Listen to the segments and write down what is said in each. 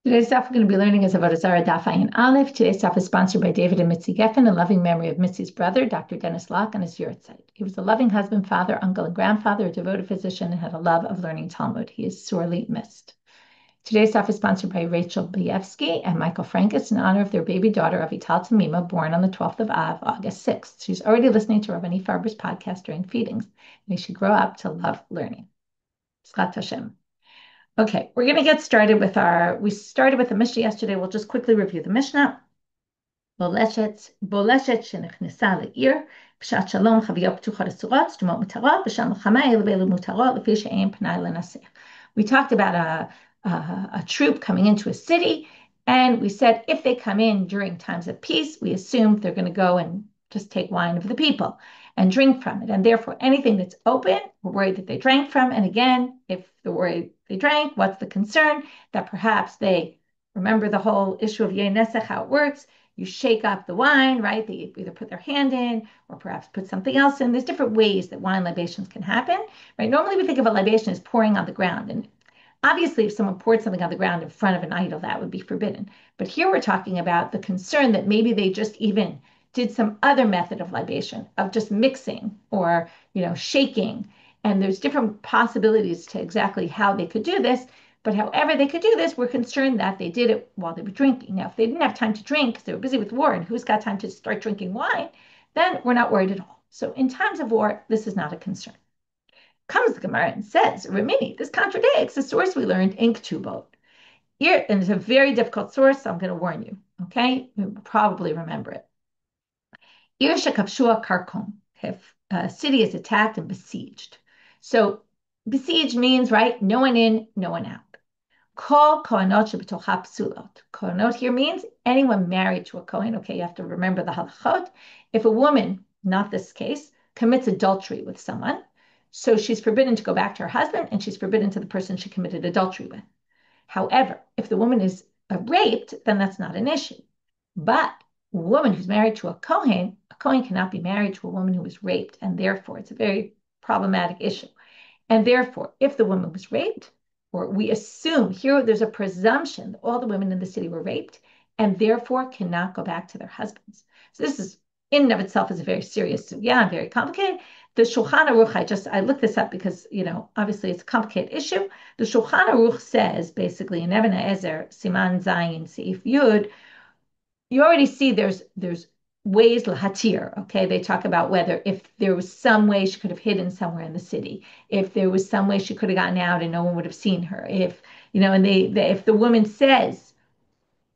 Today's stuff we're going to be learning is Avodah Zarah Daf Ayin Aleph. Today's stuff is sponsored by David and Mitzi Geffen in loving memory of Mitzi's brother, Dr. Dennis Locke, on his yahrzeit. He was a loving husband, father, uncle, and grandfather, a devoted physician, and had a love of learning Talmud. He is sorely missed. Today's stuff is sponsored by Rachel Bievsky and Michael Frankis in honor of their baby daughter, Avital Tamima, born on the 12th of Av, August 6th. She's already listening to Rabbanit Farber's podcast during feedings. May she grow up to love learning. Tzlat Hashem. Okay, we're going to get started with we started with the Mishnah yesterday. We'll just quickly review the Mishnah. בולשת שנכנסה לעיר, בשעת שלום חביות פתוחות אסורות, סתומות מותרות, בשעת מלחמה אלו מותרות, לפי שאין פנאי לנסך. We talked about a troop coming into a city, and we said if they come in during times of peace, we assume they're going to go and just take wine of the people and drink from it. And therefore, anything that's open, we're worried that they drank from. And again, if they're worried they drank, what's the concern? That perhaps they remember the whole issue of yayin nesech, how it works. You shake up the wine, right? They either put their hand in or perhaps put something else in. There's different ways that wine libations can happen, right? Normally we think of a libation as pouring on the ground. And obviously, if someone poured something on the ground in front of an idol, that would be forbidden. But here we're talking about the concern that maybe they just even did some other method of libation, of just mixing or, shaking. And there's different possibilities to exactly how they could do this. But however they could do this, we're concerned that they did it while they were drinking. Now, if they didn't have time to drink because they were busy with war, and who's got time to start drinking wine, then we're not worried at all. So in times of war, this is not a concern. Comes the Gemara and says, Ramini, this contradicts the source we learned in Ketubot. And it's a very difficult source, so I'm going to warn you, okay? You'll probably remember it. Irsha Kapshua Karkom, if a city is attacked and besieged. So besieged means, right, no one in, no one out. Kol kohenot shebetocha psulot. Kohenot here means anyone married to a kohen. Okay, you have to remember the halachot. If a woman, not this case, commits adultery with someone, so she's forbidden to go back to her husband, and she's forbidden to the person she committed adultery with. However, if the woman is raped, then that's not an issue. But a woman who's married to a kohen cannot be married to a woman who was raped, and therefore it's a very problematic issue. And therefore, if the woman was raped, or we assume here there's a presumption that all the women in the city were raped and therefore cannot go back to their husbands. So this is in and of itself is a very serious, very complicated. The Shulchan Aruch, I looked this up because, obviously it's a complicated issue. The Shulchan Aruch says basically in Even HaEzer, Siman Zayin, Seif Yud, you already see there's ways lahatir, okay? They talk about whether if there was some way she could have hidden somewhere in the city, if there was some way she could have gotten out and no one would have seen her, if, and if the woman says,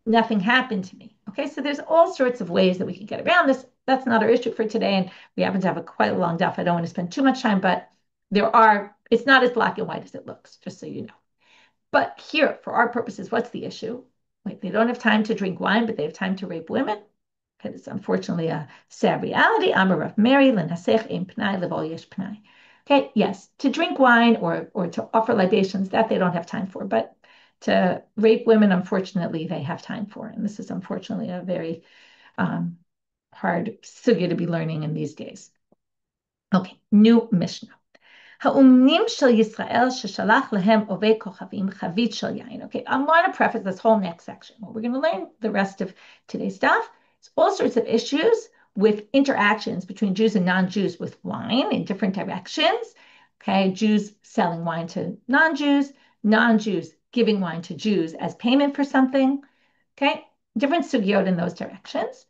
nothing happened to me, okay? So there's all sorts of ways that we can get around this. That's not our issue for today, and we happen to have quite a long daf. I don't want to spend too much time, but it's not as black and white as it looks, just so you know. But here, for our purposes, what's the issue? Like, they don't have time to drink wine, but they have time to rape women. Okay, it's unfortunately a sad reality. Amar Rav Meri, nesech ein pnai leval yesh pnai. Okay, yes, to drink wine or to offer libations, that they don't have time for. But to rape women, unfortunately, they have time for. And this is unfortunately a very hard sugya to be learning in these days. Okay, new Mishnah. Ha'umnim shel Yisrael sheshalach lehem ovei kochavim chavit shel yayin. Okay, I want to preface this whole next section. Well, we're going to learn the rest of today's stuff. It's all sorts of issues with interactions between Jews and non-Jews with wine in different directions. Okay, Jews selling wine to non-Jews, non-Jews giving wine to Jews as payment for something. Okay, different sugyot in those directions.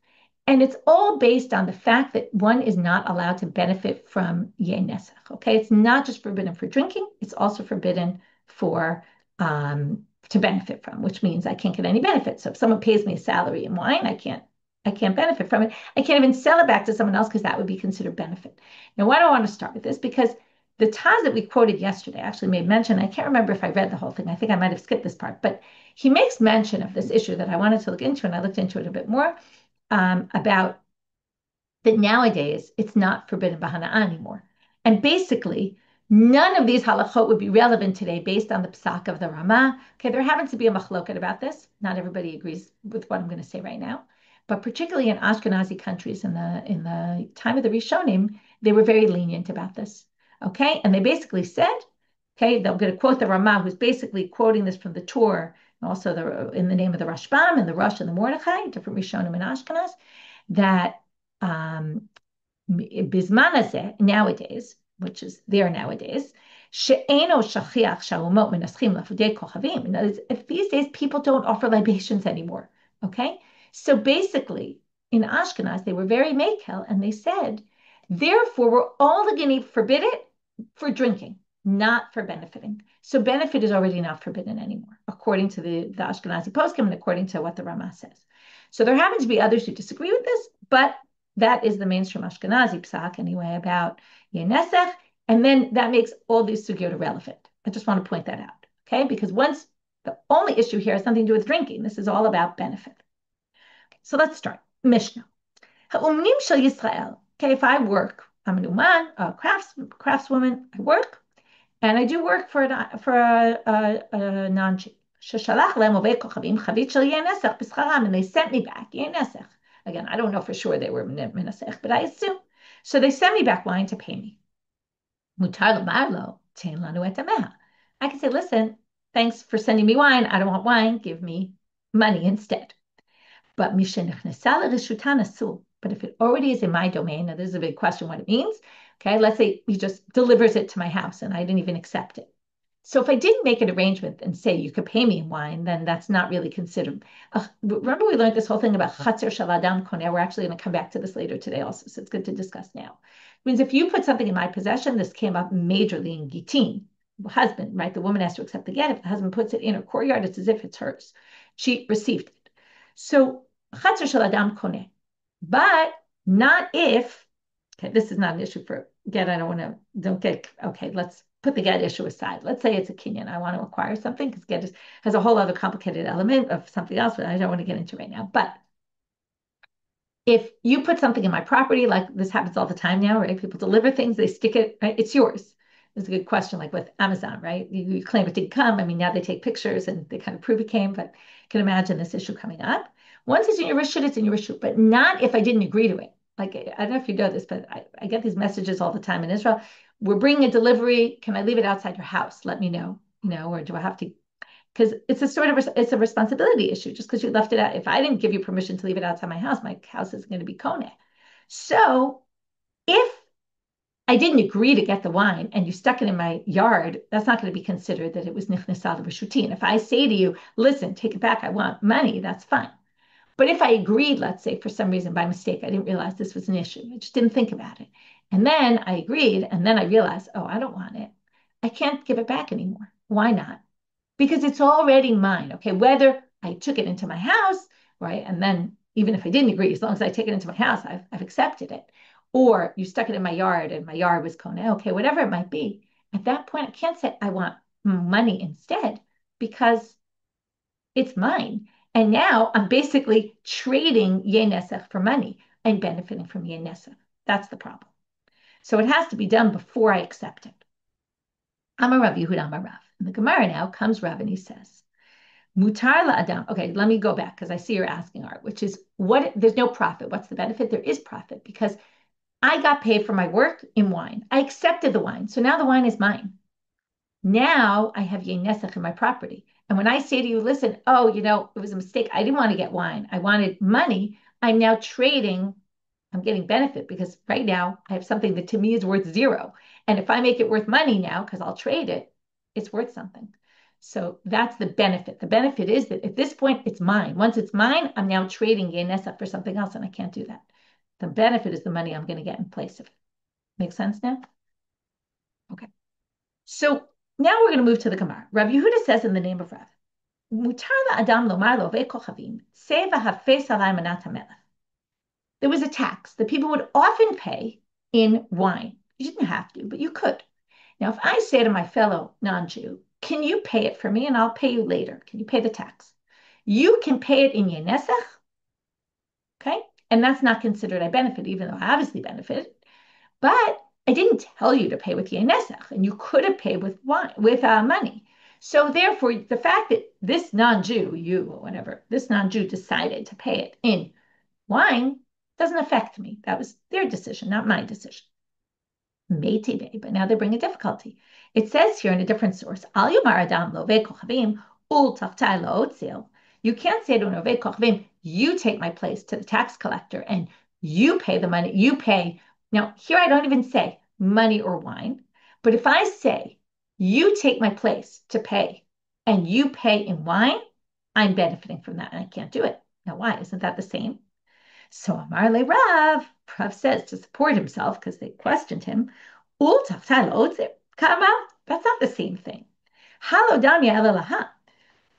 And it's all based on the fact that one is not allowed to benefit from yayin nesech. Okay, it's not just forbidden for drinking; it's also forbidden for to benefit from, which means I can't get any benefit. So if someone pays me a salary in wine, I can't benefit from it. I can't even sell it back to someone else because that would be considered benefit. Now, why do I want to start with this? Because the Taz that we quoted yesterday actually made mention. I can't remember if I read the whole thing. I think I might have skipped this part, but he makes mention of this issue that I wanted to look into, and I looked into it a bit more. About that nowadays it's not forbidden bahana anymore. And basically, none of these halachot would be relevant today based on the psak of the Rama. Okay, there happens to be a machloket about this. Not everybody agrees with what I'm going to say right now. But particularly in Ashkenazi countries in the time of the Rishonim, they were very lenient about this. Okay, and they basically said, okay, they're going to quote the Rama, who's basically quoting this from the Torah also in the name of the Rashbam and the Rosh and the Mordechai, different Rishonim and Ashkenaz, that Bisman hazeh, nowadays, which is there nowadays, she'eno shachiach shalomot menaschim lafudei kochavim. In other words, if these days people don't offer libations anymore, okay? So basically, in Ashkenaz, they were very makel, and they said, therefore, we're all going to forbid it for drinking, not for benefiting. So benefit is already not forbidden anymore, according to the Ashkenazi poskim and according to what the Rama says. So there happen to be others who disagree with this, but that is the mainstream Ashkenazi psak anyway about nesech, and then that makes all these sugyot irrelevant. I just want to point that out, okay? Because once the only issue here has something to do with drinking, this is all about benefit. Okay, so let's start. Mishna. Ha'umnim shel Yisrael. Okay, if I work, I'm an uman, a craftswoman. I work, and I do work for a non-Jew. Sheshalach lehem ovei kochavim chavit shel yayin nesech b'scharam, and they sent me back yayin nesech. Again, I don't know for sure they were nesech, but I assume. So they sent me back wine to pay me. Mutar lomar lo tein lanu et hameha. I can say, listen, thanks for sending me wine. I don't want wine. Give me money instead. But but if it already is in my domain, now this is a big question what it means. Okay, let's say he just delivers it to my house and I didn't even accept it. So if I didn't make an arrangement and say you could pay me in wine, then that's not really considered. Remember we learned this whole thing about chatzar shel adam koneh. We're actually going to come back to this later today also, so it's good to discuss now. It means if you put something in my possession, this came up majorly in Gitin, the husband, right? The woman has to accept the get. If the husband puts it in her courtyard, it's as if it's hers. She received it. So chatzar shel adam koneh. But not if, okay, this is not an issue for get. Okay, let's put the get issue aside. Let's say it's a kinyan. I want to acquire something because get has a whole other complicated element of something else, but I don't want to get into right now. But if you put something in my property, like this happens all the time now, right? People deliver things, they stick it, right? It's yours. It's a good question, like with Amazon, right? You claim it didn't come. I mean, now they take pictures and they kind of prove it came, but you can imagine this issue coming up. Once it's in your rishut, it's in your rishut, but not if I didn't agree to it. Like, I don't know if you know this, but I get these messages all the time in Israel. We're bringing a delivery. Can I leave it outside your house? Let me know, or do I have to? Because it's it's a responsibility issue. Just because you left it out, if I didn't give you permission to leave it outside my house is going to be koneh. So if I didn't agree to get the wine and you stuck it in my yard, that's not going to be considered that it was nichnasal b'shutin. If I say to you, listen, take it back, I want money, that's fine. But if I agreed, let's say for some reason by mistake, I didn't realize this was an issue. I just didn't think about it. And then I agreed, and then I realized, oh, I don't want it. I can't give it back anymore. Why not? Because it's already mine. Okay, whether I took it into my house, right? And then even if I didn't agree, as long as I take it into my house, I've accepted it. Or you stuck it in my yard and my yard was koneh, okay, whatever it might be. At that point, I can't say I want money instead because it's mine. And now I'm basically trading yayin nesech for money. I'm benefiting from yayin nesech. That's the problem. So it has to be done before I accept it. Amar Rav Yehuda Amar Rav. In the Gemara now comes Rav and he says, Mutar la'adam. Okay, let me go back because I see you're asking Art, which is what? There's no profit. What's the benefit? There is profit because I got paid for my work in wine. I accepted the wine. So now the wine is mine. Now I have yayin nesech in my property. And when I say to you, listen, oh, it was a mistake. I didn't want to get wine. I wanted money. I'm now trading. I'm getting benefit because right now I have something that to me is worth zero. And if I make it worth money now, because I'll trade it, it's worth something. So that's the benefit. The benefit is that at this point, it's mine. Once it's mine, I'm now trading yayin nesech for something else, and I can't do that. The benefit is the money I'm going to get in place of it. Make sense now? Okay. So now we're going to move to the Gemara. Rav Yehuda says in the name of Rav, Mutar la'adam lomar lo ve'kochavim seva hafes alai manat hamelech. There was a tax that people would often pay in wine. You didn't have to, but you could. Now, if I say to my fellow non-Jew, can you pay it for me and I'll pay you later? Can you pay the tax? You can pay it in yayin nesech, okay? And that's not considered I benefit, even though I obviously benefit. But I didn't tell you to pay with yayin nesech, and you could have paid with wine, with money. So therefore, the fact that this non-Jew, you or whatever, this non-Jew decided to pay it in wine doesn't affect me. That was their decision, not my decision. But now they bring a difficulty. It says here in a different source, Al Yomar Adam Lo Ve'Kochavim ul tachtai la'otzil. You can't say to an oved kochavim, you take my place to the tax collector and you pay the money, you pay. Now, here I don't even say money or wine, but if I say, you take my place to pay and you pay in wine, I'm benefiting from that and I can't do it. Now, why? Isn't that the same? So Amar le Rav says to support himself because they questioned him, ul tachtai la'otzil. That's not the same thing. Halo damya elalaha.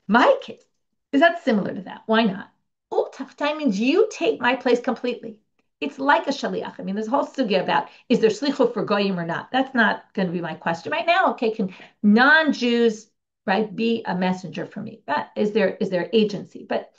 My case, is that similar to that? Why not? Ul tachtai means you take my place completely. It's like a shaliach. I mean, there's a whole sugya about is there slichut for goyim or not? That's not going to be my question right now. Okay, can non-Jews, right, be a messenger for me? Is there agency? But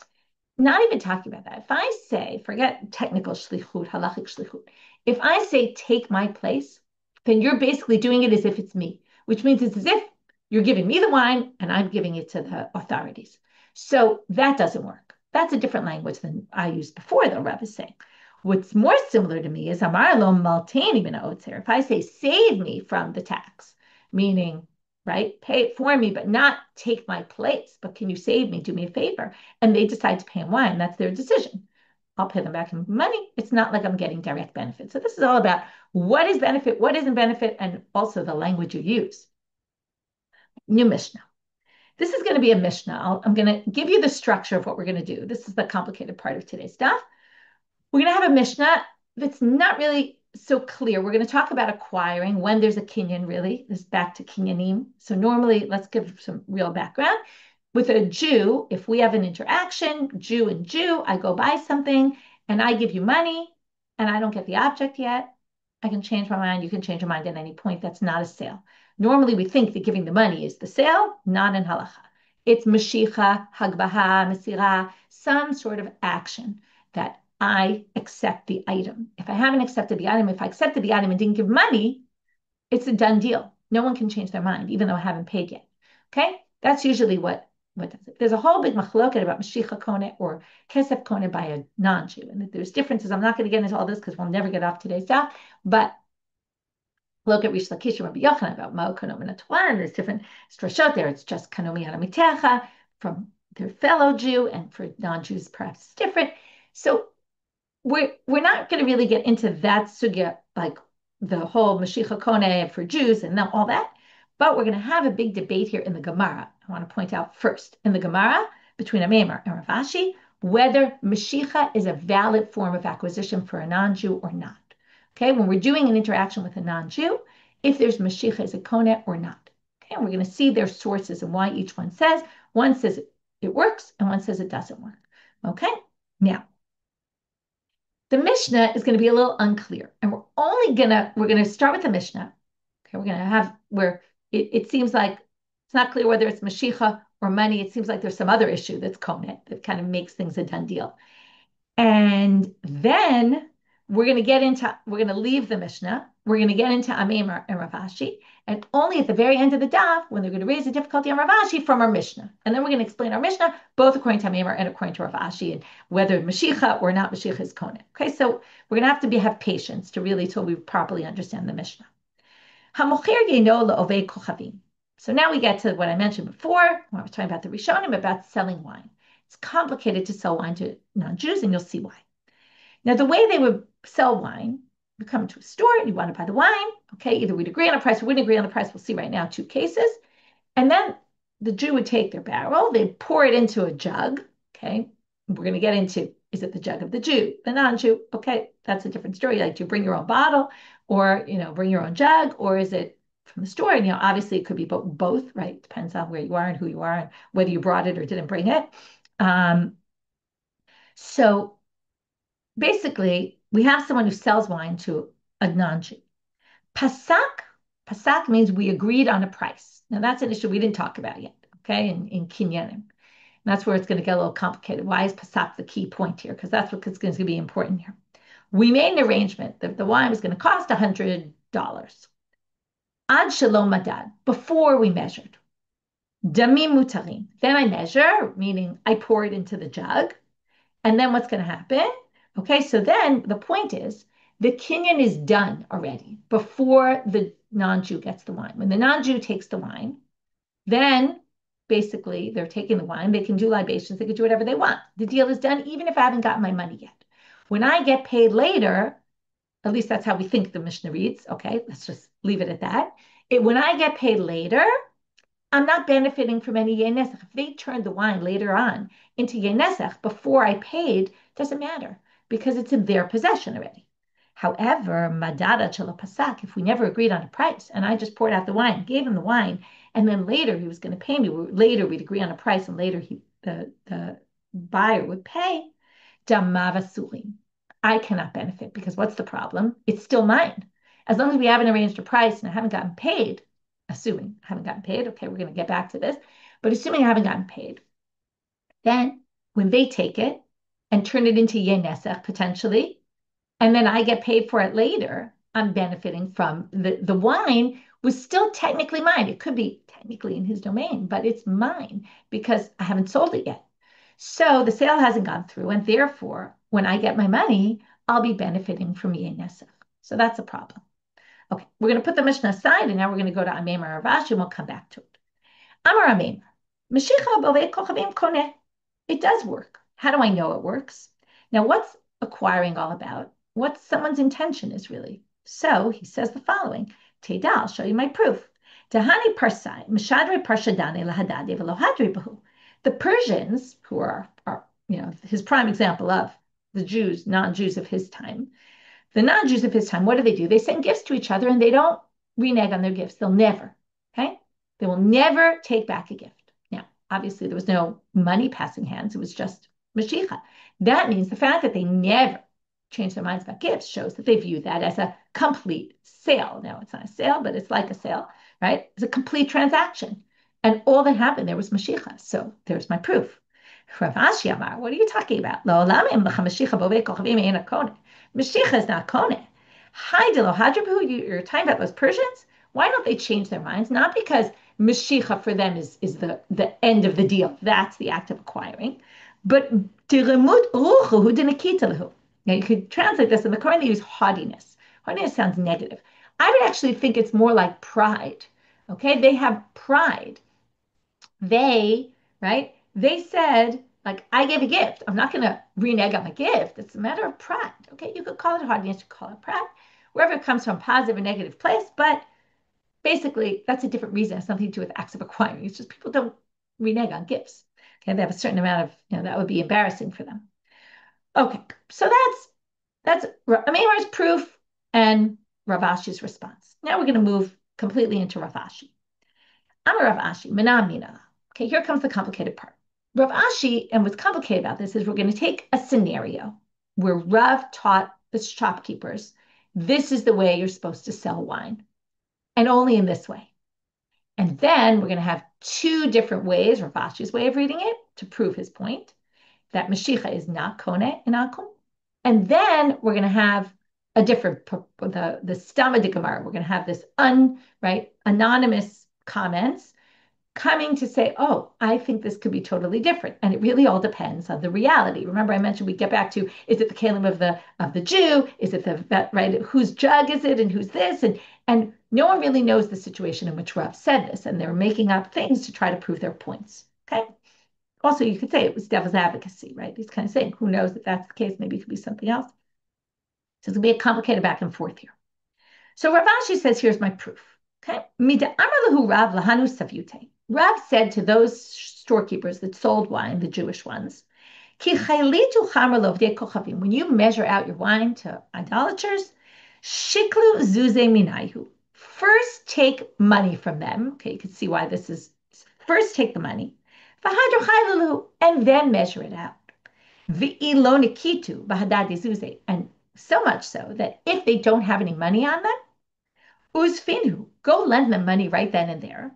not even talking about that. If I say, forget technical shlichut, halachic shlichut, if I say take my place, then you're basically doing it as if it's me, which means it's as if you're giving me the wine and I'm giving it to the authorities. So that doesn't work. That's a different language than I used before, though, Rav is saying. What's more similar to me is Amar lo malteni min ha'otzer. If I say save me from the tax, meaning, right, pay it for me, but not take my place, but can you save me, do me a favor? And they decide to pay in wine, that's their decision. I'll pay them back in money. It's not like I'm getting direct benefit. So this is all about what is benefit, what isn't benefit, and also the language you use. New Mishnah. This is going to be a Mishnah. I'm going to give you the structure of what we're going to do. This is the complicated part of today's stuff. We're going to have a Mishnah that's not really so clear. We're going to talk about acquiring when there's a kinyan, really. This is back to kinyanim. So normally, let's give some real background. With a Jew, if we have an interaction, Jew and Jew, I go buy something and I give you money and I don't get the object yet, I can change my mind. You can change your mind at any point. That's not a sale. Normally, we think that giving the money is the sale, not in halacha. It's mashicha, hagbaha, mesira, some sort of action that I accept the item. If I haven't accepted the item, if I accepted the item and didn't give money, it's a done deal. No one can change their mind, even though I haven't paid yet. Okay? That's usually what does it. There's a whole big machloket about mashicha kone or kesef kone by a non-Jew. And there's differences. I'm not going to get into all this because we'll never get off today's stuff. But look at Rish Lakish and Rabbi Yochanan about Ma'o Kanom and Atwan. There's different strashot there. It's just Kanomi Hanamitecha from their fellow Jew, and for non-Jews perhaps it's different. So we're not going to really get into that sugya, like the whole Mashiach Kone for Jews and all that. But we're going to have a big debate here in the Gemara. I want to point out first in the Gemara between Amemar and Rav Ashi whether Mashiach is a valid form of acquisition for a non-Jew or not. Okay, when we're doing an interaction with a non-Jew, if there's Mashiach as a Kone or not. Okay, and we're going to see their sources and why each one says. One says it works and one says it doesn't work. Okay, now the Mishnah is going to be a little unclear, and we're going to start with the Mishnah. Okay, we're going to have where it seems like it's not clear whether it's Mashiach or money. It seems like there's some other issue that's Konet that kind of makes things a done deal. And then we're going to leave the Mishnah. We're going to get into Amemar and Rav Ashi, and only at the very end of the daf, when they're going to raise the difficulty on Rav Ashi from our Mishnah. And then we're going to explain our Mishnah, both according to Amemar and according to Rav Ashi, and whether Mashiach or not Mashiach is Konet. Okay, so we're going to have to have patience to really till we properly understand the Mishnah. So now we get to what I mentioned before, when I was talking about the Rishonim, about selling wine. It's complicated to sell wine to non-Jews, and you'll see why. Now, the way they would sell wine, you come to a store and you want to buy the wine. Okay, either we'd agree on a price or wouldn't agree on the price. We'll see right now 2 cases. And then the Jew would take their barrel, they'd pour it into a jug. Okay, we're going to get into, is it the jug of the Jew, the non-Jew? Okay, that's a different story. Like, do you bring your own bottle or, bring your own jug, or is it from the store? And, obviously it could be both, right? Depends on where you are and who you are and whether you brought it or didn't bring it. So basically, we have someone who sells wine to a non-Jew. Pasak means we agreed on a price. Now, that's an issue we didn't talk about yet, okay, in kinyanim. That's where it's going to get a little complicated. Why is Pasak the key point here? Because that's what's going to be important here. We made an arrangement that the wine was going to cost $100. Ad shalom madad, before we measured. Damim mutarim. Then I measure, meaning I pour it into the jug. And then what's going to happen? Okay, so then the point is, the kinyan is done already before the non-Jew gets the wine. When the non-Jew takes the wine, then basically they're taking the wine, they can do libations, they can do whatever they want. The deal is done, even if I haven't gotten my money yet. When I get paid later, at least that's how we think the Mishnah reads. Okay, let's just leave it at that. When I get paid later, I'm not benefiting from any yayin nesech. If they turned the wine later on into yayin nesech before I paid, doesn't matter because it's in their possession already. However, madada chelo pasak, if we never agreed on a price and I just poured out the wine, gave him the wine, and then later he was going to pay me, later we'd agree on a price and later the buyer would pay, damavasurim. I cannot benefit because what's the problem? It's still mine. As long as we haven't arranged a price and I haven't gotten paid, assuming I haven't gotten paid, okay, we're going to get back to this, but assuming I haven't gotten paid, then when they take it and turn it into yayin nesech potentially, and then I get paid for it later, I'm benefiting from the wine was still technically mine. It could be technically in his domain, but it's mine because I haven't sold it yet. So the sale hasn't gone through, and therefore, when I get my money, I'll be benefiting from yayin nesech. So that's a problem. Okay, we're going to put the Mishnah aside, and now we're going to go to Amemar or Rav Ashi, and we'll come back to it. Amar Amemar, Mashicha bovei kochavim koneh. It does work. How do I know it works? Now, what's acquiring all about? What someone's intention is really. So he says the following. Teda, I'll show you my proof. Tahani parsai, mishadre parshadane lahadade velohadre bahu. The Persians, who are his prime example of the Jews, non-Jews of his time, the non-Jews of his time, what do? They send gifts to each other and they don't renege on their gifts. They'll never, okay? They will never take back a gift. Now, obviously, there was no money passing hands. It was just Mashiach. That means the fact that they never change their minds about gifts shows that they view that as a complete sale. Now, it's not a sale, but it's like a sale, right? It's a complete transaction. And all that happened there was Mashiach. So there's my proof. Rav Ashi Amar, what are you talking about? Mishna is not Koneh. Haidelo Hadrabu, you're talking about those Persians? Why don't they change their minds? Not because Mishna for them is the end of the deal. That's the act of acquiring. But Tiremut Ruchu Hu Dinakitalahu. Now you could translate this in the Quran, they use haughtiness. Haughtiness sounds negative. I would actually think it's more like pride. Okay, they have pride. They said, like, I gave a gift. I'm not going to renege on the gift. It's a matter of pride. Okay, you could call it hardness, you could call it pride, wherever it comes from, positive or negative place. But basically, that's a different reason. It has something to do with acts of acquiring. It's just people don't renege on gifts. Okay, they have a certain amount of, that would be embarrassing for them. Okay, so that's Amemar's proof and Rav Ashi's response. Now we're going to move completely into Rav Ashi. I'm a Rav Ashi, Mina Mina. Okay, here comes the complicated part. Rav Ashi, and what's complicated about this is we're going to take a scenario where Rav taught the shopkeepers, this is the way you're supposed to sell wine, and only in this way. And then we're going to have two different ways, Rav Ashi's way of reading it, to prove his point, that Mashiach is not Koneh in Akum. And then we're going to have a different, the Stama de Gemara, we're going to have this anonymous comments coming to say, oh, I think this could be totally different. And it really all depends on the reality. Remember, I mentioned we get back to, is it the kalim of the Jew? Is it whose jug is it and who's this? And no one really knows the situation in which Rav said this, and they're making up things to try to prove their points. Okay. Also, you could say it was devil's advocacy, right? He's kind of saying, who knows if that's the case? Maybe it could be something else. So it's going to be a complicated back and forth here. So Rav Ashi says, here's my proof. Okay. Rav said to those storekeepers that sold wine, the Jewish ones, when you measure out your wine to idolaters, shiklu zuze minayu. First take money from them. Okay, you can see why this is. First take the money, and then measure it out. And so much so that if they don't have any money on them, uzfinu, go lend them money right then and there.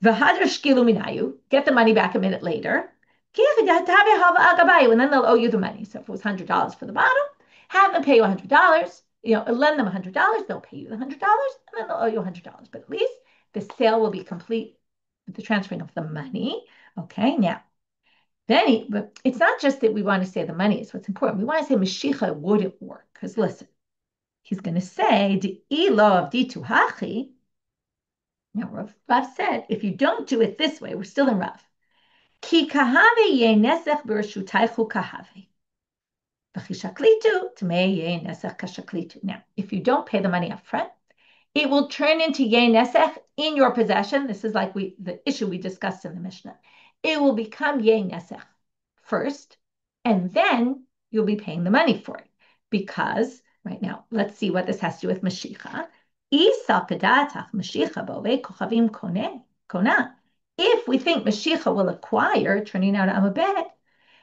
Get the money back a minute later. And then they'll owe you the money. So if it was $100 for the bottle, have them pay you $100. Lend them $100. They'll pay you the $100, and then they'll owe you $100. But at least the sale will be complete with the transferring of the money. Okay, now, but it's not just that we want to say the money is what's important. We want to say Mashiach wouldn't work. Because listen, he's going to say, now, Rav said, if you don't do it this way, we're still in Rav. Ki kahave ye nesech b'reshutaychu kahave. Now, if you don't pay the money up front, it will turn into yayin nesech in your possession. This is like the issue we discussed in the Mishna. It will become yayin nesech first, and then you'll be paying the money for it. Because right now, let's see what this has to do with Mashiach. If we think Mashiach will acquire, turning out Amabed,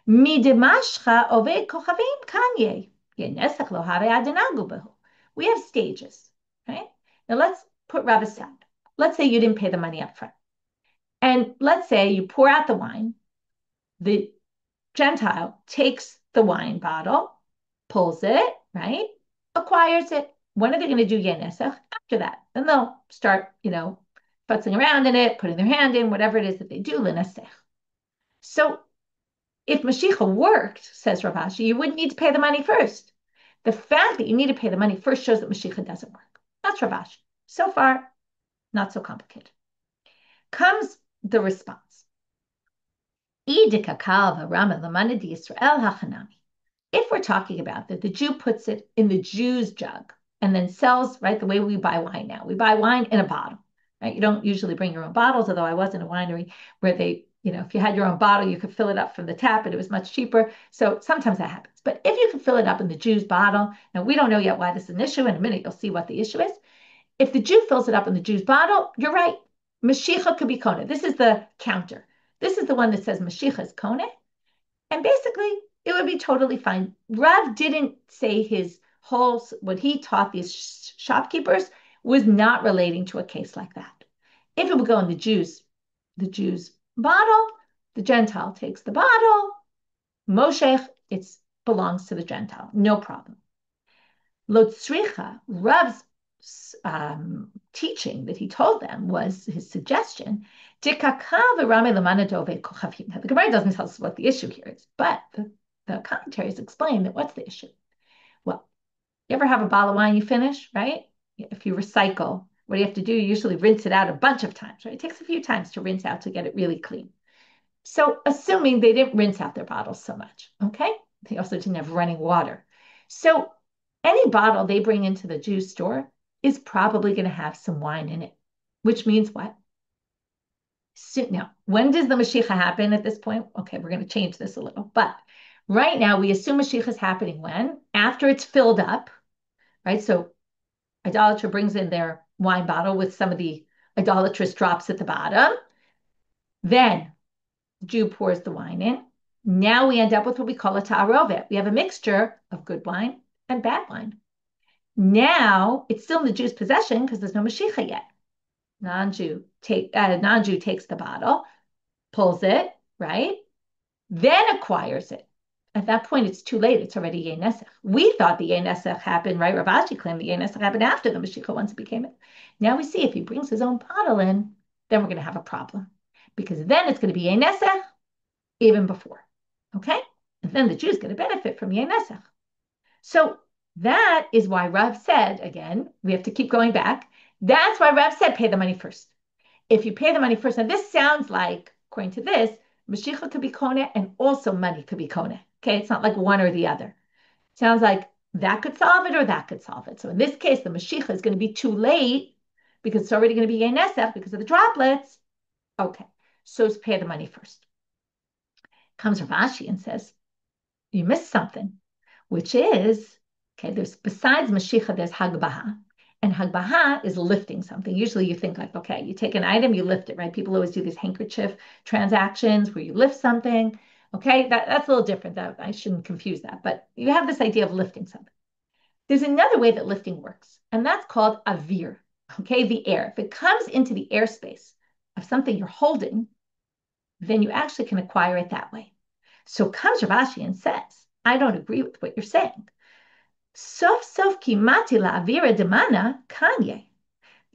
we have stages, right? Now let's put Rav aside. Let's say you didn't pay the money up front. And let's say you pour out the wine. The Gentile takes the wine bottle, pulls it, right? Acquires it. When are they going to do nesech? After that. Then they'll start, futzing around in it, putting their hand in, whatever it is that they do, nesech. So if Mashiach worked, says Rav Ashi, you wouldn't need to pay the money first. The fact that you need to pay the money first shows that Mashiach doesn't work. That's Rav Ashi. So far, not so complicated. Comes the response. If we're talking about that the Jew puts it in the Jew's jug and then sells, right, the way we buy wine now. We buy wine in a bottle, right? You don't usually bring your own bottles, although I was in a winery where they, if you had your own bottle, you could fill it up from the tap and it was much cheaper. So sometimes that happens. But if you can fill it up in the Jew's bottle, now we don't know yet why this is an issue. In a minute, you'll see what the issue is. If the Jew fills it up in the Jew's bottle, you're right. Mashiach could be kone. This is the counter. This is the one that says Mashiach is kone. And basically, it would be totally fine. Rav didn't say what he taught these shopkeepers was not relating to a case like that. If it would go in the Jew's bottle, the Gentile takes the bottle, Moshech, it belongs to the Gentile, no problem. Lo tzricha, Rav's teaching that he told them was his suggestion. The Gemara doesn't tell us what the issue here is, but the commentaries explain that what's the issue? Well, you ever have a bottle of wine you finish, right? If you recycle, what do you have to do? You usually rinse it out a bunch of times, right? It takes a few times to rinse out to get it really clean. So assuming they didn't rinse out their bottles so much, okay? They also didn't have running water. So any bottle they bring into the Jew store is probably going to have some wine in it, which means what? So now, when does the Mashiach happen at this point? Okay, we're going to change this a little, but right now we assume Mashiach is happening when? After it's filled up, right? So idolater brings in their wine bottle with some of the idolatrous drops at the bottom. Then the Jew pours the wine in. Now we end up with what we call a ta'arovet. We have a mixture of good wine and bad wine. Now it's still in the Jew's possession because there's no Mashiach yet. Non-Jew takes the bottle, pulls it, right? Then acquires it. At that point, it's too late. It's already yayin nesech. We thought the yayin nesech happened, right? Rav Ashi claimed the yayin nesech happened after the Mashiach once it became it. Now we see if he brings his own bottle in, then we're going to have a problem because then it's going to be yayin nesech even before, okay? And then the Jew is going to benefit from yayin nesech. So that is why Rav said, again, we have to keep going back. That's why Rav said pay the money first. If you pay the money first, and this sounds like, according to this, Mashiach could be kone and also money could be kone. Okay, it's not like one or the other. It sounds like that could solve it or that could solve it. So in this case, the Mashiach is going to be too late because it's already going to be yayin nesech because of the droplets. Okay, so pay the money first. Comes Rav Ashi and says, you missed something, which is, okay, there's besides Mashiach, there's Hagbaha. And Hagbaha is lifting something. Usually you think like, okay, you take an item, you lift it, right? People always do these handkerchief transactions where you lift something. Okay, that's a little different. I shouldn't confuse that. But you have this idea of lifting something. There's another way that lifting works, and that's called avir. Okay, the air. If it comes into the airspace of something you're holding, then you actually can acquire it that way. So comes Rav Ashi and says, I don't agree with what you're saying. Sof sof kimati la'avira demana kanye.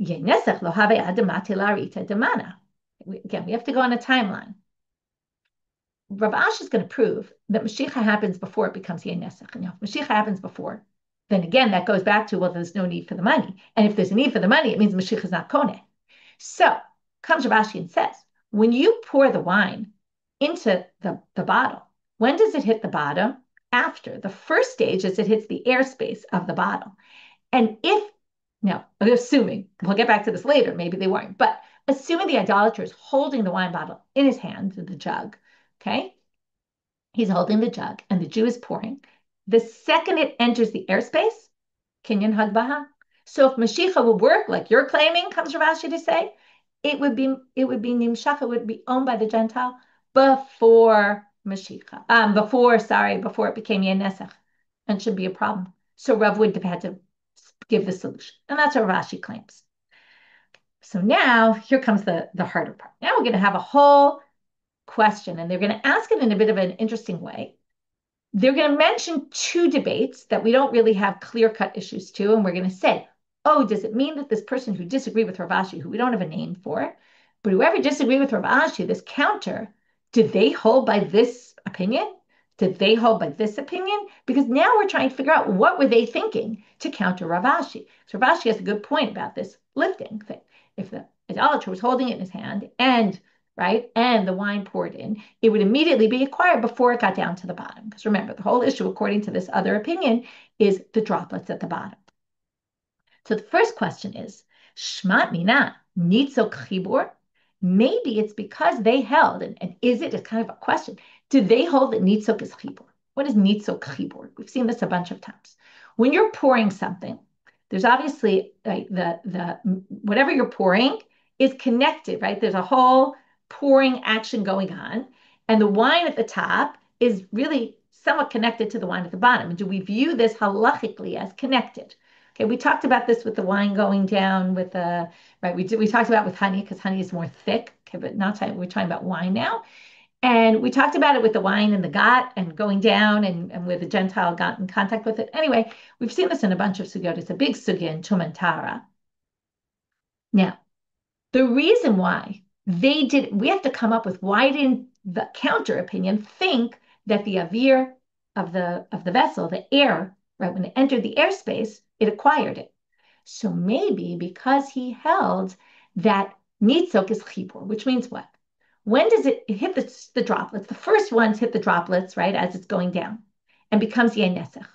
Yenesech lo have adamati la'arita demana. Again, we have to go on a timeline. Rav Ashi is going to prove that Mashiach happens before it becomes yenesech. And if Mashiach happens before, then again, that goes back to, well, there's no need for the money. And if there's a need for the money, it means Mashiach is not kone. So comes Rav Ashi and says, when you pour the wine into the bottle. When does it hit the bottom? After. The first stage is it hits the airspace of the bottle. And now, assuming, we'll get back to this later, maybe they weren't, but assuming the idolater is holding the wine bottle in his hand, the jug, okay? He's holding the jug and the Jew is pouring. The second it enters the airspace, Kinyan Hagbaha. So if Mashiach would work like you're claiming, comes Rav Ashi to say, it would be Nimshach, it would be owned by the Gentile before Mashiach, before it became nesech, and should be a problem. So Rav would have had to give the solution. And that's what Rav Ashi claims. So now here comes the harder part. Now we're going to have a whole question, and they're going to ask it in a bit of an interesting way. They're going to mention two debates that we don't really have clear-cut issues to, and we're going to say, oh, does it mean that this person who disagreed with Rav Ashi, who we don't have a name for, but whoever disagreed with Rav Ashi, this counter, did they hold by this opinion? Did they hold by this opinion? Because now we're trying to figure out what were they thinking to counter Rav Ashi. So Rav Ashi has a good point about this lifting thing. If the idolater was holding it in his hand and the wine poured in, it would immediately be acquired before it got down to the bottom. Because remember, the whole issue, according to this other opinion, is the droplets at the bottom. So the first question is, Shmat Mina, Nitzok Chibur? Maybe it's because they held, and is it? It's kind of a question. Do they hold that Nitzok is Chibur? What is Nitzok Chibur? We've seen this a bunch of times. When you're pouring something, there's obviously the whatever you're pouring is connected, right? There's a whole pouring action going on, and the wine at the top is really somewhat connected to the wine at the bottom. And do we view this halachically as connected? Okay, we talked about this with the wine going down with we talked about with honey because honey is more thick. Okay, but we're talking about wine now. And we talked about it with the wine and the got and going down and where the Gentile got in contact with it. Anyway, we've seen this in a bunch of sugyot. It's a big sugya in Tum and Tara. Now, the reason why we have to come up with why didn't the counter opinion think that the avir of the vessel, the air, right, when it entered the airspace, it acquired it. So maybe because he held that nitzok is chipur, which means what? When does it hit the droplets? The first ones hit the droplets, right, as it's going down and becomes yayin nesech.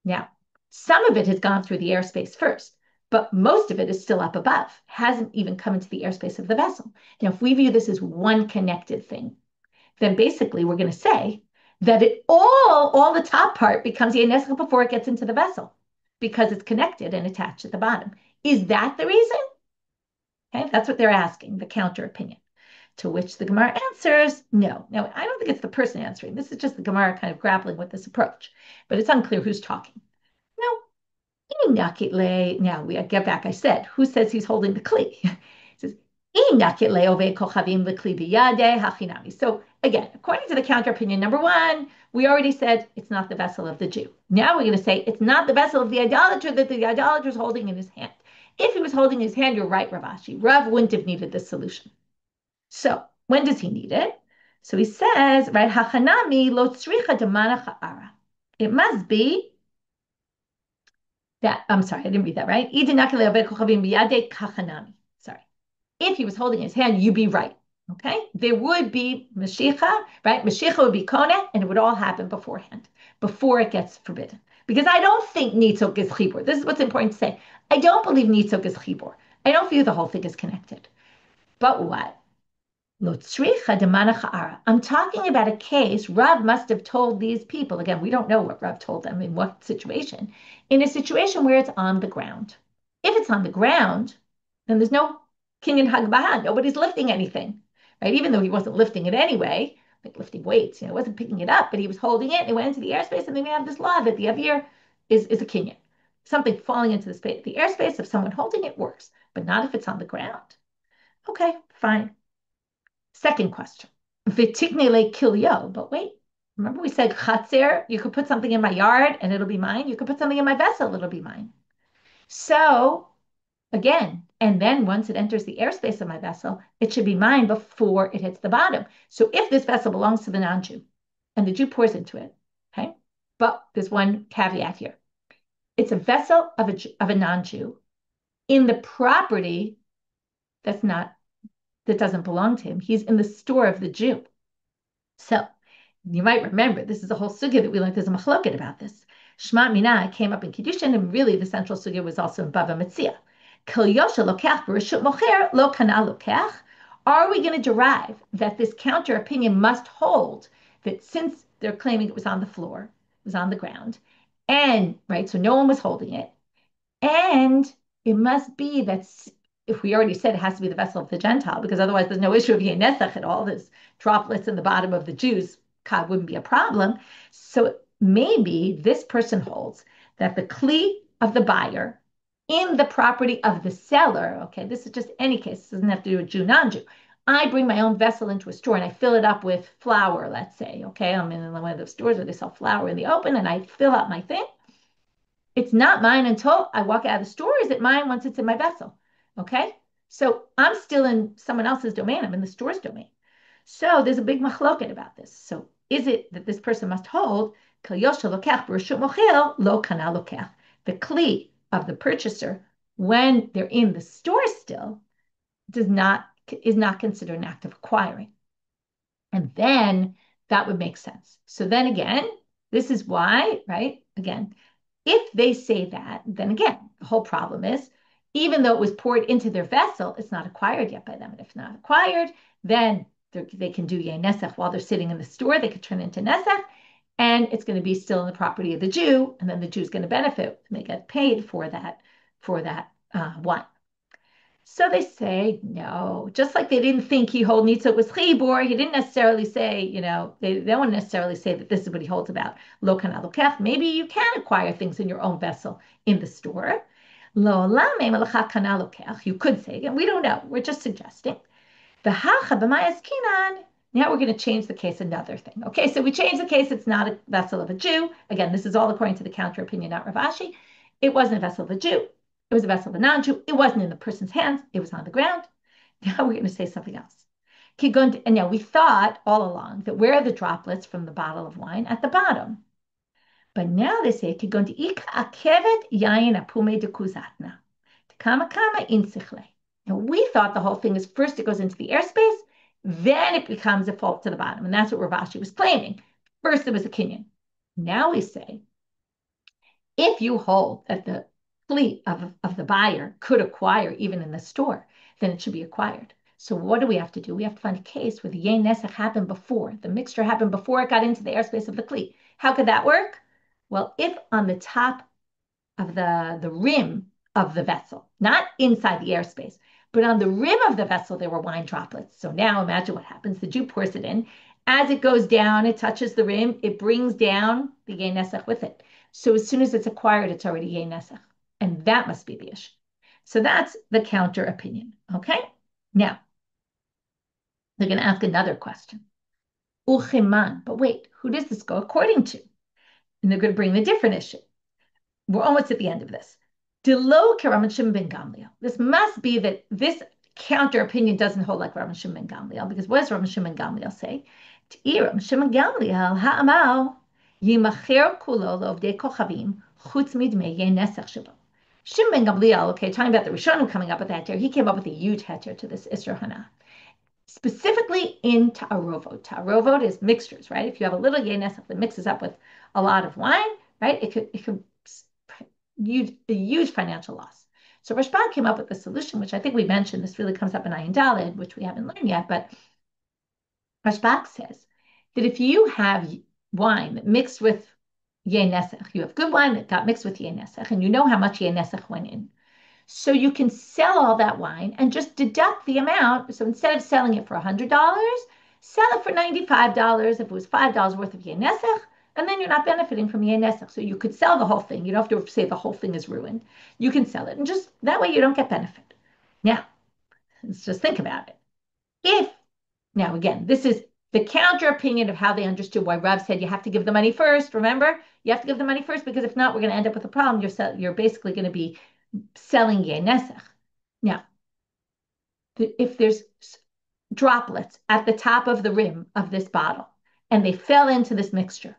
Now, some of it has gone through the airspace first, but most of it is still up above, hasn't even come into the airspace of the vessel. Now, if we view this as one connected thing, then basically we're going to say that all the top part becomes yayin nesech before it gets into the vessel because it's connected and attached at the bottom. Is that the reason? Okay, that's what they're asking, the counter opinion. To which the Gemara answers, no. Now, I don't think it's the person answering. This is just the Gemara kind of grappling with this approach, but it's unclear who's talking. Now, we get back. I said, who says he's holding the kli? It says, so again, according to the counter opinion, number one, we already said it's not the vessel of the Jew. Now we're going to say it's not the vessel of the idolater that the idolater is holding in his hand. If he was holding his hand, you're right, Rav Ashi. Rav wouldn't have needed this solution. So when does he need it? So he says, right, hachanami lo tzricha demana ha'ara. It must be that, I'm sorry, I didn't read that right. Sorry. If he was holding his hand, you'd be right. Okay? There would be Mashiach, right? Mashiach would be Kona, and it would all happen beforehand, before it gets forbidden. Because I don't think Nitzok is Chibur. This is what's important to say. I don't believe Nitzok is Chibur. I don't view the whole thing as connected. But what? I'm talking about a case Rav must have told these people. Again, we don't know what Rav told them in what situation. In a situation where it's on the ground. If it's on the ground, then there's no kinyan hagbaha. Nobody's lifting anything, right? Even though he wasn't lifting it anyway, like lifting weights, wasn't picking it up, but he was holding it. And it went into the airspace, and then we have this law that the avir is a kinyan. Something falling into the airspace of someone holding it works, but not if it's on the ground. Okay, fine. Second question. V'tiknele kilyo. But wait, remember we said chatzer, you could put something in my yard and it'll be mine. You could put something in my vessel, it'll be mine. So again, and then once it enters the airspace of my vessel, it should be mine before it hits the bottom. So if this vessel belongs to the non-Jew and the Jew pours into it, okay, but there's one caveat here. It's a vessel of a non-Jew in the property that doesn't belong to him. He's in the store of the Jew. So you might remember this is a whole sugya that we learned. There's a machloket about this. Shema Mina came up in Kiddushin, and really the central sugya was also in Bava Metzia. Kol yosha lokach b'reshut mocher lo kana lokach. Are we going to derive that this counter opinion must hold that since they're claiming it was on the floor, it was on the ground, and right, so no one was holding it, and it must be that if we already said it has to be the vessel of the Gentile, because otherwise there's no issue of nesech at all. There's droplets in the bottom of the Jews. God wouldn't be a problem. So maybe this person holds that the kli of the buyer in the property of the seller, okay, this is just any case, this doesn't have to do with Jew, non-Jew. I bring my own vessel into a store and I fill it up with flour, let's say, okay, I'm in one of those stores where they sell flour in the open and I fill up my thing. It's not mine until I walk out of the store. Is it mine once it's in my vessel? Okay. So I'm still in someone else's domain. I'm in the store's domain. So there's a big machloket about this. So is it that this person must hold the kli of the purchaser when they're in the store still is not considered an act of acquiring? And then that would make sense. So then again, this is why, right? Again, if they say that, then again, the whole problem is, even though it was poured into their vessel, it's not acquired yet by them. And if not acquired, then they can do yayin nesech while they're sitting in the store. They could turn into nesech, and it's going to be still in the property of the Jew, and then the Jew's going to benefit. They get paid for that wine. So they say no, just like they didn't think he hold nitzot was chibur. He didn't necessarily say, they don't necessarily say that this is what he holds about lo kana lokech. Maybe you can acquire things in your own vessel in the store. Lo lame malacha kana lokech. You could say again. We don't know. We're just suggesting. The hacha b'mayas kinan. Now we're going to change the case another thing. Okay, so we change the case. It's not a vessel of a Jew. Again, this is all according to the counter opinion, not Rav Ashi. It wasn't a vessel of a Jew. It was a vessel of a non-Jew. It wasn't in the person's hands. It was on the ground. Now we're going to say something else. And now we thought all along that where are the droplets from the bottle of wine? At the bottom. But now they say, yayin apume de kuzatna. Kama insichle. Now we thought the whole thing is first it goes into the airspace, then it becomes a fault to the bottom. And that's what Rav Ashi was claiming. First it was a kinyan. Now we say, if you hold that the fleet of the buyer could acquire even in the store, then it should be acquired. So what do we have to do? We have to find a case where the yayin nesech happened before, the mixture happened before it got into the airspace of the cleat. How could that work? Well, if on the top of the rim of the vessel, not inside the airspace, but on the rim of the vessel, there were wine droplets. So now imagine what happens. The Jew pours it in. As it goes down, it touches the rim, it brings down the yayin nesech with it. So as soon as it's acquired, it's already yayin nesech. And that must be the issue. So that's the counter opinion. Okay? Now, they're going to ask another question. Uchiman. But wait, who does this go according to? And they're going to bring the different issue. We're almost at the end of this. Delo Rabban Shimon ben Gamliel. This must be that this counter opinion doesn't hold like Rabban Shimon ben Gamliel, because what does Rabban Shimon ben Gamliel say? Rabban Shimon ben Gamliel ha'amal yimacher kulo lovdei kochavim chutz midmei nesech shebo. Shimon ben Gamliel, okay, talking about the Rishonim coming up with that heter, he came up with a huge heter to this Isra Hana. Specifically in ta'arovot. Ta'arovot is mixtures, right? If you have a little yayin nesech that mixes up with a lot of wine, right? It could a huge financial loss. So Rashbam came up with a solution, which I think we mentioned. This really comes up in Ayin Daled, which we haven't learned yet. But Rashbam says that if you have wine that mixed with yayin nesech, you have good wine that got mixed with yayin nesech, and you know how much yayin nesech went in. So you can sell all that wine and just deduct the amount. So instead of selling it for $100, sell it for $95 if it was $5 worth of yayin nesech. And then you're not benefiting from yayin nesech. So you could sell the whole thing. You don't have to say the whole thing is ruined. You can sell it. And just that way you don't get benefit. Now, let's just think about it. Now again, this is the counter opinion of how they understood why Rav said you have to give the money first. Remember? You have to give the money first, because if not, we're going to end up with a problem. You're basically going to be selling yayin nesech. Now, if there's droplets at the top of the rim of this bottle and they fell into this mixture,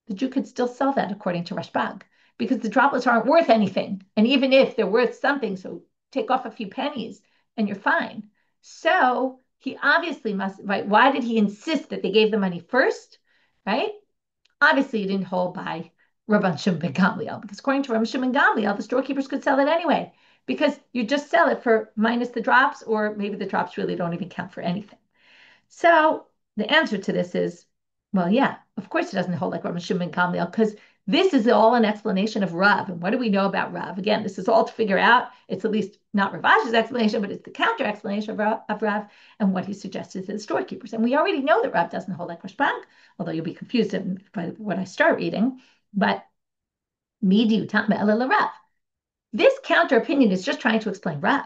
the Jew could still sell that according to Rashbag, because the droplets aren't worth anything. And even if they're worth something, so take off a few pennies and you're fine. So he obviously must, right? Why did he insist that they gave the money first, right? Obviously, he didn't hold by Rabban Shimon ben Gamliel, because according to Rabban Shimon ben Gamliel, the storekeepers could sell it anyway, because you just sell it for minus the drops, or maybe the drops really don't even count for anything. So the answer to this is, well, yeah, of course it doesn't hold like Rabban Shimon ben Gamliel, because this is all an explanation of Rav. And what do we know about Rav? Again, this is all to figure out. It's at least not Rav Ashi's explanation, but it's the counter explanation of Rav and what he suggested to the storekeepers. And we already know that Rav doesn't hold like Rashbam, although you'll be confused by what I start reading. But midiu tatma ela Rav. This counter opinion is just trying to explain Rav.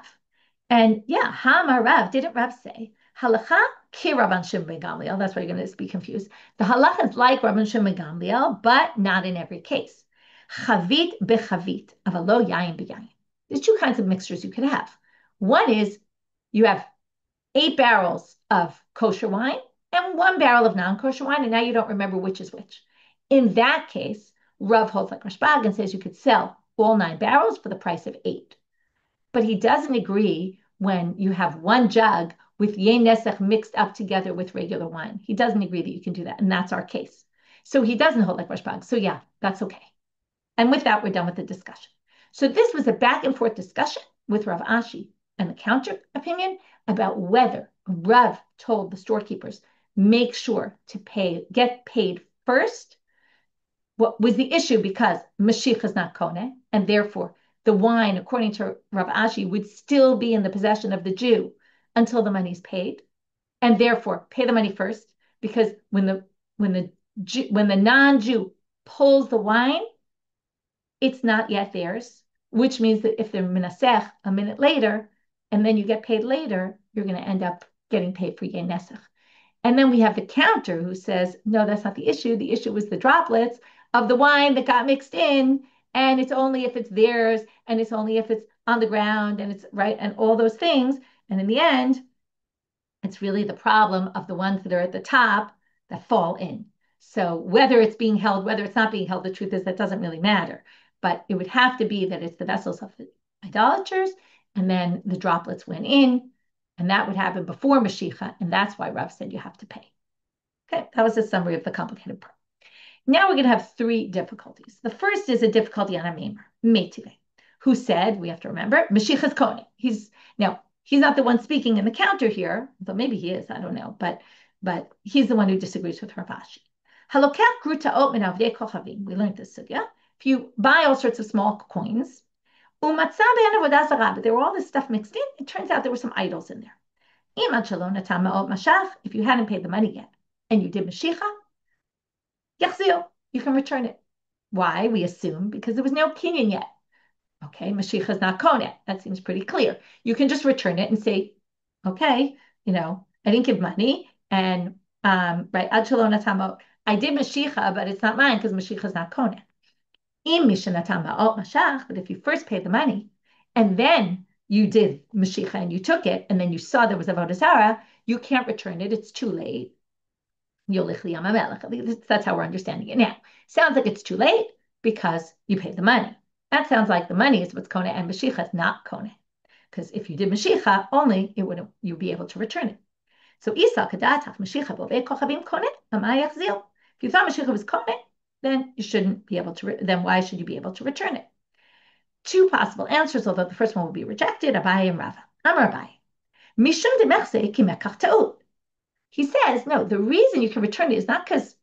And yeah, Hama Rav, didn't Rav say, halacha ki Rabban Shimon ben Gamliel? That's why you're going to be confused. The halacha is like Rabban Shimon ben Gamliel, but not in every case. Chavit bechavit, avalo yayin beyayin. There's two kinds of mixtures you could have. One is you have 8 barrels of kosher wine and 1 barrel of non-kosher wine, and now you don't remember which is which. In that case, Rav holds like Rashbag and says you could sell all 9 barrels for the price of 8. But he doesn't agree when you have 1 jug with yayin nesech mixed up together with regular wine. He doesn't agree that you can do that, and that's our case. So he doesn't hold like Rashbag. So yeah, that's okay. And with that, we're done with the discussion. So this was a back and forth discussion with Rav Ashi and the counter opinion about whether Rav told the storekeepers, make sure to get paid first. What was the issue? Because Mashiach is not Kone, and therefore the wine, according to Rav Ashi, would still be in the possession of the Jew until the money's paid, and therefore pay the money first, because when the non-Jew pulls the wine, it's not yet theirs, which means that if they're nesech a minute later, and then you get paid later, you're going to end up getting paid for yayin nesech. And then we have the counter who says, no, that's not the issue. The issue was the droplets of the wine that got mixed in, and it's only if it's theirs, and it's only if it's on the ground, and it's right, and all those things. And in the end, it's really the problem of the ones that are at the top that fall in. So whether it's being held, whether it's not being held, the truth is that doesn't really matter. But it would have to be that it's the vessels of the idolaters, and then the droplets went in, and that would happen before Mashiach, and that's why Rav said you have to pay. Okay, that was a summary of the complicated part. Now we're going to have 3 difficulties. The first is a difficulty on a Meitive, who said, we have to remember, Mashiach is Kone. He's not the one speaking in the counter here, though maybe he is, I don't know, but he's the one who disagrees with Rav Ashi. Halokach grutaot min avdei kochavim. We learned this sugya. If you buy all sorts of small coins, but there were all this stuff mixed in, it turns out there were some idols in there. If you hadn't paid the money yet, and you did Mashiach, you can return it. Why? We assume because there was no kinyan yet. Okay, Mashiach is not Kone. That seems pretty clear. You can just return it and say, okay, I didn't give money, and right, I did Mashiach, but it's not mine because Mashiach is not Kone. But if you first paid the money and then you did Mashiach and you took it, and then you saw there was Avodah Zarah, you can't return it. It's too late. That's how we're understanding it now. Sounds like it's too late because you paid the money. That sounds like the money is what's Kone and Mashiach is not Kone. Because if you did Mashiach only, you'd be able to return it. So Isa kadatach Mashiach b'ovei kochavim Kone, amay yachzil. If you thought Mashiach was Kone, then you shouldn't be able to. Then why should you be able to return it? 2 possible answers, although the first one will be rejected. Abaye and Rava. Amar Abaye. Mishum demechse ki mekach ta'ut. He says, no, the reason you can return it is not because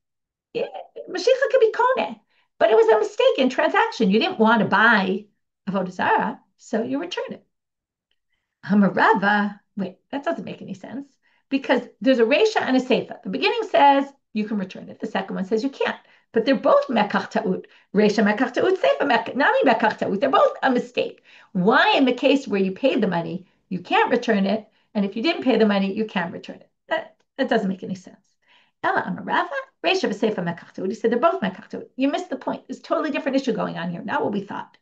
Mashiach could be Kone, but it was a mistaken transaction. You didn't want to buy Avodah Zarah, so you return it. Amar Rava. Wait, that doesn't make any sense, because there's a Reisha and a Seifa. The beginning says you can return it. The second one says you can't. But they're both mekach ta'ut. Reisha mekach ta'ut, Seifa nami mekach ta'ut. They're both a mistake. Why in the case where you paid the money, you can't return it, and if you didn't pay the money, you can return it? That doesn't make any sense. Ella Amar Rava, Reisha v'Seifa mekach ta'ut. He said they're both mekach ta'ut. You missed the point. There's a totally different issue going on here, not what we thought.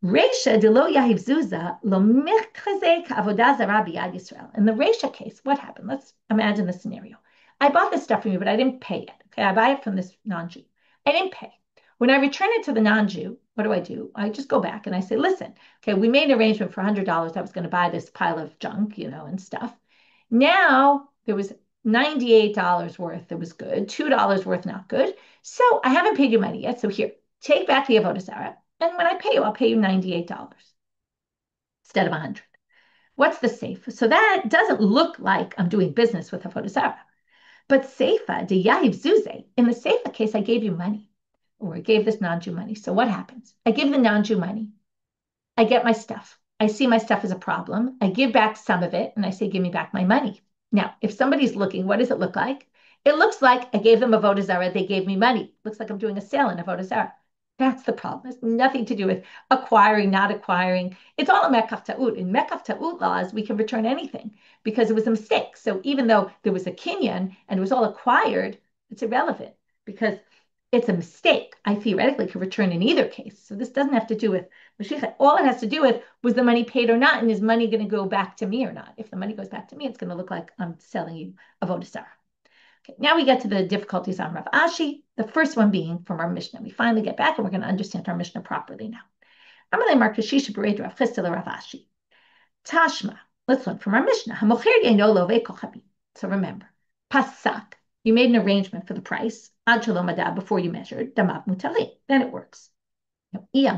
Reisha de lo yahiv zuza lo mechazek avodah zarah biyad Yisrael. In the Reisha case, what happened? Let's imagine the scenario. I bought this stuff from you, but I didn't pay it. Okay, I buy it from this non-Jew. I didn't pay. When I return it to the non-Jew, what do? I just go back and I say, listen, okay, we made an arrangement for $100. I was going to buy this pile of junk, and stuff. Now there was $98 worth that was good, $2 worth not good. So I haven't paid you money yet. So here, take back the Avodah Zarah. And when I pay you, I'll pay you $98 instead of 100. What's the safe? So that doesn't look like I'm doing business with Avodah Zarah. But Seifa, de Yahiv Zuze, in the Seifa case, I gave you money, or I gave this non-Jew money. So what happens? I give the non-Jew money. I get my stuff. I see my stuff as a problem. I give back some of it, and I say, give me back my money. Now, if somebody's looking, what does it look like? It looks like I gave them Avodah Zarah. They gave me money. It looks like I'm doing a sale in Avodah Zarah. That's the problem. It's nothing to do with acquiring, not acquiring. It's all a mekaf ta'ut. In mekaf ta'ut laws, we can return anything because it was a mistake. So even though there was a kinyan and it was all acquired, it's irrelevant because it's a mistake. I theoretically could return in either case. So this doesn't have to do with Mashiach. All it has to do with was the money paid or not, and is money going to go back to me or not? If the money goes back to me, it's going to look like I'm selling you Avodah Zarah. Okay, now we get to the difficulties on Rav Ashi, the first one being from our Mishnah. We finally get back and we're going to understand our Mishnah properly now. Amalei Mar Kashisha Berei Rav Chisda Rav Ashi. Tashma, let's learn from our Mishnah. So remember, Pasak, you made an arrangement for the price, Ad Shalom Adab, before you measured, Damav Mutari, then it works. If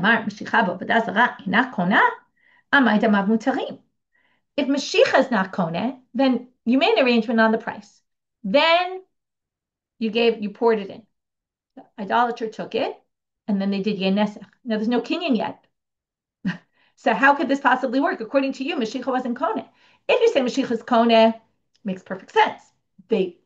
Mashiach is not Koneh, then you made an arrangement on the price. Then you poured it in. The idolater took it, and then they did yayin nesech. Now there's no kinyan yet. So how could this possibly work? According to you, Mashiach wasn't Koneh. If you say Mashiach is Koneh, makes perfect sense. They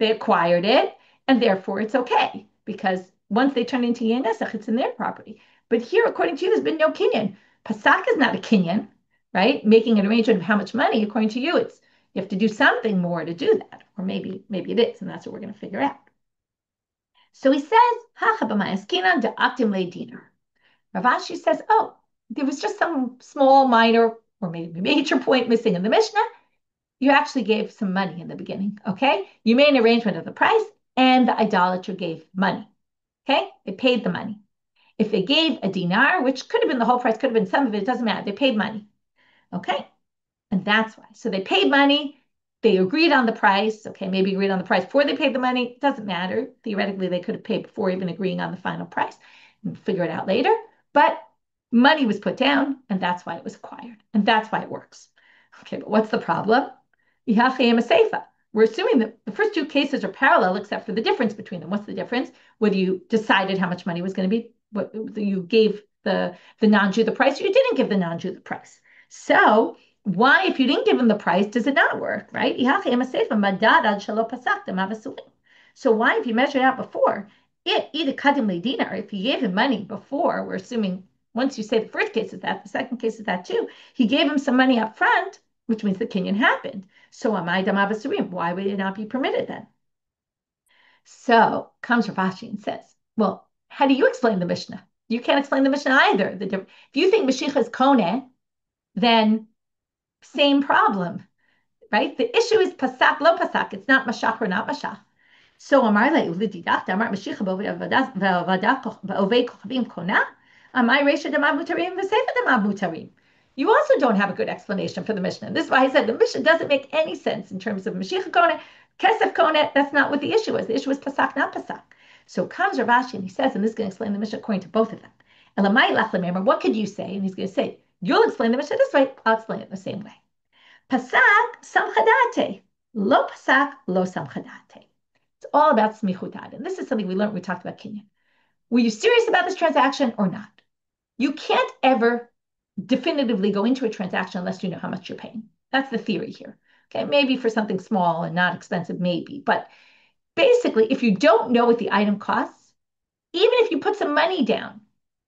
acquired it, and therefore it's okay, because once they turn into yayin nesech, it's in their property. But here, according to you, there's been no kinyan. Pasak is not a kinyan, right? Making an arrangement of how much money, according to you, it's you have to do something more to do that, or maybe it is, and that's what we're going to figure out. So he says, Hacha b'mayaskinan de'aktim le'dinar. Rav Ashi says, oh, there was just some small, minor, or maybe major point missing in the Mishnah. You actually gave some money in the beginning, okay? You made an arrangement of the price, and the idolater gave money, okay? They paid the money. If they gave a dinar, which could have been the whole price, could have been some of it, it doesn't matter. They paid money, okay? And that's why. So they paid money. They agreed on the price. Okay, maybe agreed on the price before they paid the money. It doesn't matter. Theoretically, they could have paid before even agreeing on the final price and figure it out later. But money was put down, and that's why it was acquired. And that's why it works. Okay, but what's the problem? We're assuming that the first two cases are parallel, except for the difference between them. What's the difference? Whether you decided how much money was going to be, whether you gave the non-Jew the price, or you didn't give the non-Jew the price. So why, if you didn't give him the price, does it not work, right? So why, if you measured out before, if you gave him money before, we're assuming once you say the first case is that, the second case is that too, he gave him some money up front, which means the kinyan happened. So why would it not be permitted then? So comes Rav Ashi and says, well, how do you explain the Mishnah? You can't explain the Mishnah either. If you think Mashiach is Koneh, then same problem, right? The issue is pasak, lo pasak. It's not mashach or not mashach. So Amar le'uvididach, Amar Mashiach ba'ovei kochavim kona, Amar reisha damav mutarim v'sefa damav mutarim. You also don't have a good explanation for the Mishnah. This is why I said the Mishnah doesn't make any sense in terms of Mashiach Koneh, Kesef Koneh. That's not what the issue is. The issue is pasak, not pasak. So comes Rav Ashi and he says, and this is going to explain the Mishnah according to both of them. What could you say? And he's going to say, you'll explain the Mishnah this way, I'll explain it the same way. Pasak samchadate, lo pasak lo samchadate. It's all about smichutad. And this is something we learned when we talked about kinyan. Were you serious about this transaction or not? You can't ever definitively go into a transaction unless you know how much you're paying. That's the theory here. Okay, maybe for something small and not expensive, maybe. But basically, if you don't know what the item costs, even if you put some money down,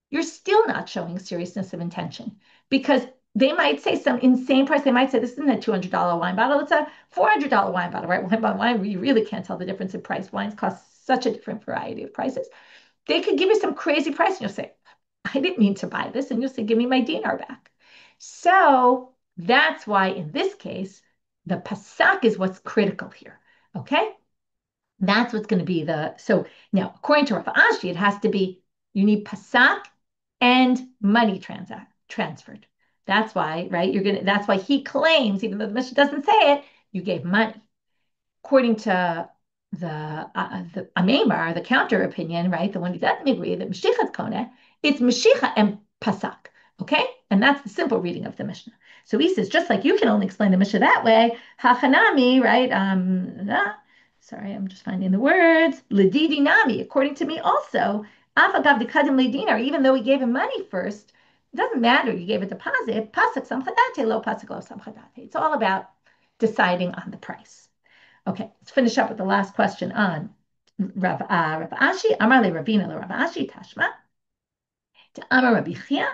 you're still not showing seriousness of intention, because they might say some insane price. They might say, this isn't a $200 wine bottle, it's a $400 wine bottle, right? Wine, you really can't tell the difference in price. Wines cost such a different variety of prices. They could give you some crazy price and you'll say, I didn't mean to buy this. And you'll say, give me my dinar back. So that's why in this case, the pasak is what's critical here, okay? That's what's going to be so now, according to Rav Ashi, it has to be, you need pasak and money transferred. That's why, right? That's why he claims, even though the Mishnah doesn't say it, you gave money. According to the Amemar, the counter opinion, right? The one who doesn't agree that Mashiach Koneh, it's Mashiach and Pasak, okay? And that's the simple reading of the Mishnah. So he says, just like you can only explain the Mishnah that way, Hachanami, right? Sorry, I'm just finding the words. Ledidi Nami, according to me also, Afagav de Kadim Ledina, even though he gave him money first, it doesn't matter. You gave a deposit. Pasak samchadate, lo pasak lo samchadate. It's all about deciding on the price. Okay, let's finish up with the last question on Rav Ashi. Amar le Ravina le Rav Ashi Tashma. To Amar Rabbi Chia.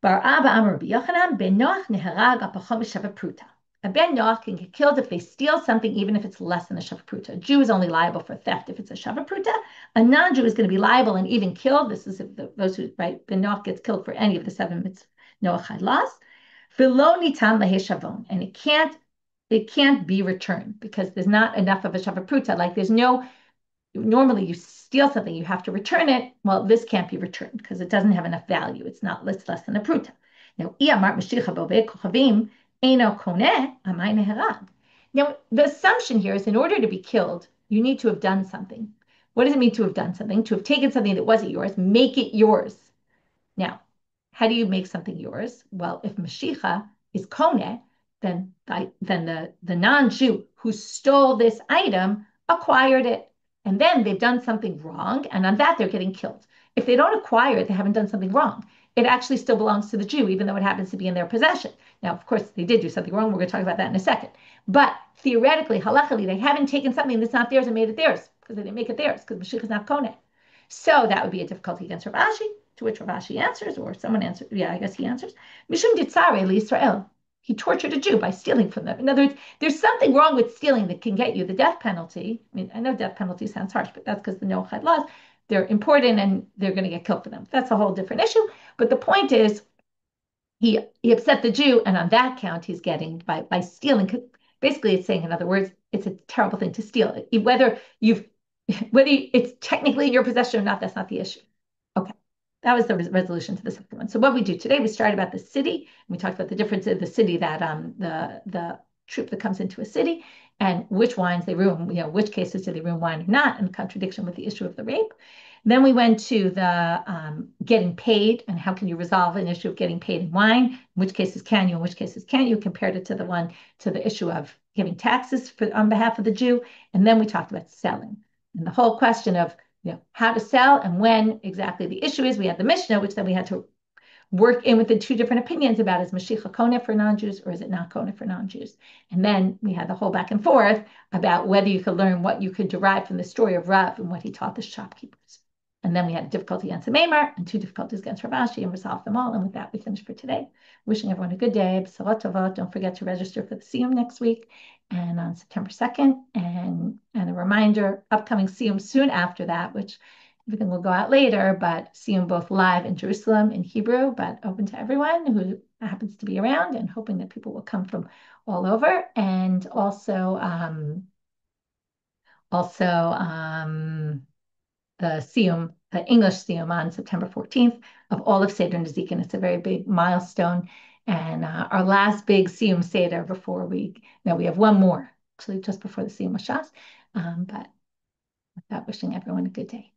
Bar Abba Amar Rabbi Yochanan Ben Noach neharag apachom shavapruta. A ben Noach can get killed if they steal something, even if it's less than a shavapruta. A Jew is only liable for theft if it's a shavapruta. A non-Jew is going to be liable and even killed. This is if those who, right, ben Noach gets killed for any of the 7 mitzvot Noachide laws. V'lo nitan leheshavon, and it can't be returned because there's not enough of a shavapruta. Like there's no, normally you steal something, you have to return it. Well, this can't be returned because it doesn't have enough value. It's less than a pruta. Now, now, the assumption here is in order to be killed, you need to have done something. What does it mean to have done something? To have taken something that wasn't yours, make it yours. Now, how do you make something yours? Well, if Mashiach is koneh, then the non-Jew who stole this item acquired it. And then they've done something wrong, and on that they're getting killed. If they don't acquire it, they haven't done something wrong. It actually still belongs to the Jew, even though it happens to be in their possession. Now, of course, they did do something wrong. We're going to talk about that in a second. But theoretically, halachically, they haven't taken something that's not theirs and made it theirs because they didn't make it theirs because Mashiach is not koneh. So that would be a difficulty against Rav Ashi, to which Rav Ashi answers, or someone answers. Yeah, I guess he answers. Mishum ditzare liYisrael. He tortured a Jew by stealing from them. In other words, there's something wrong with stealing that can get you the death penalty. I mean, I know death penalty sounds harsh, but that's because the Noachide laws, they're important and they're going to get killed for them. That's a whole different issue. But the point is, he upset the Jew, and on that count, he's getting by stealing. Basically, it's saying, in other words, it's a terrible thing to steal. Whether it's technically in your possession or not, that's not the issue. Okay. That was the resolution to the second one. So what we do today, we started about the city. We talked about the difference of the city that the troop that comes into a city and which wines they ruin, which cases do they ruin wine or not, in contradiction with the issue of the rape. Then we went to the getting paid and how can you resolve an issue of getting paid in wine, in which cases can you, in which cases can't you, compared it to the issue of giving taxes on behalf of the Jew. And then we talked about selling and the whole question of how to sell and when exactly the issue is. We had the Mishna, which then we had to work in with the 2 different opinions about is Mashiach koneh for non-Jews or is it not koneh for non-Jews? And then we had the whole back and forth about whether you could learn what you could derive from the story of Rav and what he taught the shopkeepers. And then we had a difficulty against Amemar and 2 difficulties against Rav Ashi and resolved them all. And with that, we finish for today. Wishing everyone a good day. B'sorot tovot. Don't forget to register for the Siyum next week and on September 2nd. And a reminder, upcoming Siyum soon after that, which everything will go out later, but Siyum both live in Jerusalem in Hebrew, but open to everyone who happens to be around and hoping that people will come from all over. And also the Siyum, the English Siyum on September 14th of all of Seder Nezikin. It's a very big milestone. And our last big Siyum Seder before we have one more, actually just before the Siyum Mashas. But with that, wishing everyone a good day.